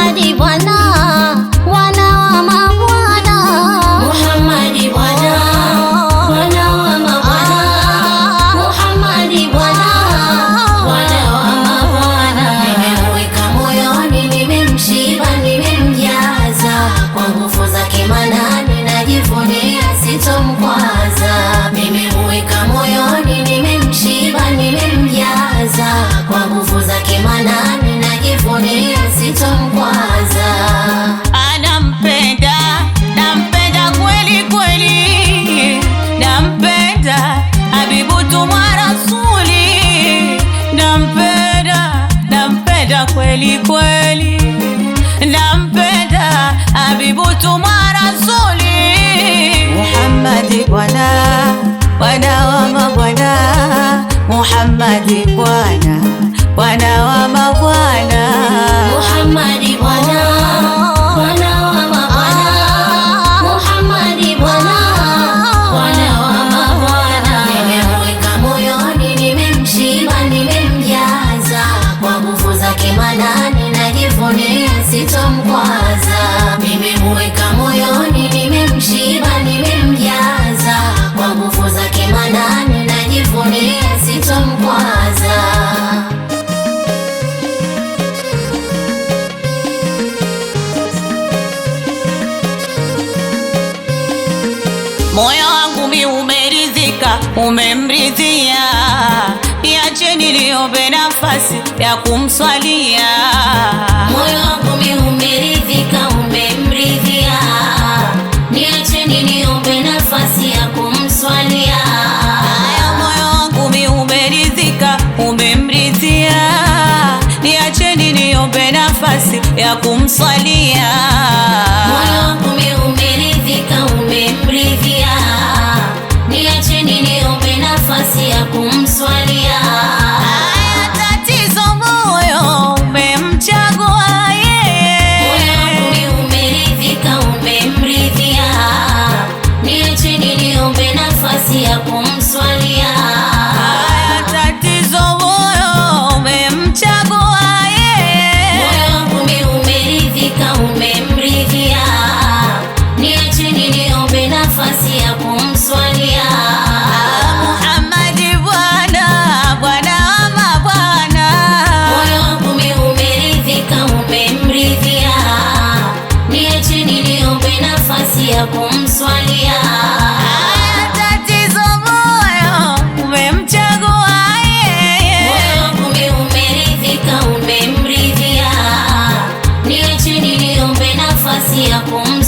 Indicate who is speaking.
Speaker 1: Muhammadi bwana, bwana wa mabwana. Muhammadi bwana, bwana wa mabwana. Muhammadi bwana, bwana wa mabwana. Nimemweka moyoni, nimemshiba, nimemjaza kwa nguvu zake Manani, najivunia sitomkwaza. Nimemweka moyoni, nimemshiba, nimemjaza kwa nguvu zake Manani, najivunia sitomkwaza.
Speaker 2: Anampenda, nampenda kweli kweli, nampenda Habibu Tumwa Rasuli, nampenda, nampenda kweli kweli, nampenda Habibu Tumwa Rasuli. Muhammadi bwana, bwana wa mabwana. Muhammadi bwana, bwana wa mabwana.
Speaker 1: Muhammadi bwana, bwana wa mabwana. Muhammadi bwana, bwana wa mabwana. Nimemweka moyoni, nimemshiba, nimemjaza kwa nguvu zake Manani, najivunia sitomkwaza. Nimemweka moyoni, nimemshiba, nimemjaza kwa nguvu zake Manani, najivunia sitomkwaza.
Speaker 2: Moyo wangu mi umeridhika, umemridhia, niacheni niombe nafasi ya kumswalia.
Speaker 1: Moyo wangu mi umeridhika, umemridhia, niacheni niombe nafasi ya kumswalia.
Speaker 2: Moyo wangu mi umeridhika, umemridhia, niacheni niombe nafasi ya kumswalia.
Speaker 1: Moyo wangu mi umeridhika, umemridhia, niacheni niombe nafasi ya kumswalia.
Speaker 2: Haya tatizo moyo umemchagua yeye.
Speaker 1: Moyo wangu mi umeridhika, umemridhia, niacheni niombe nafasi ya kumswalia.
Speaker 2: Haya tatizo moyo umemchagua yeye.
Speaker 1: Moyo wangu mi umeridhika, umemridhia, niacheni niombe nafasi ya kumswalia.
Speaker 2: Muhammadi bwana, bwana wa mabwana.
Speaker 1: Moyo wangu mi umeridhika, umemridhia, niacheni niombe nafasi ya kumswalia.
Speaker 2: Haya tatizo moyo umemchagua yeye.
Speaker 1: Moyo wangu mi umeridhika, umemridhia, niacheni niombe nafasi ya kumswalia.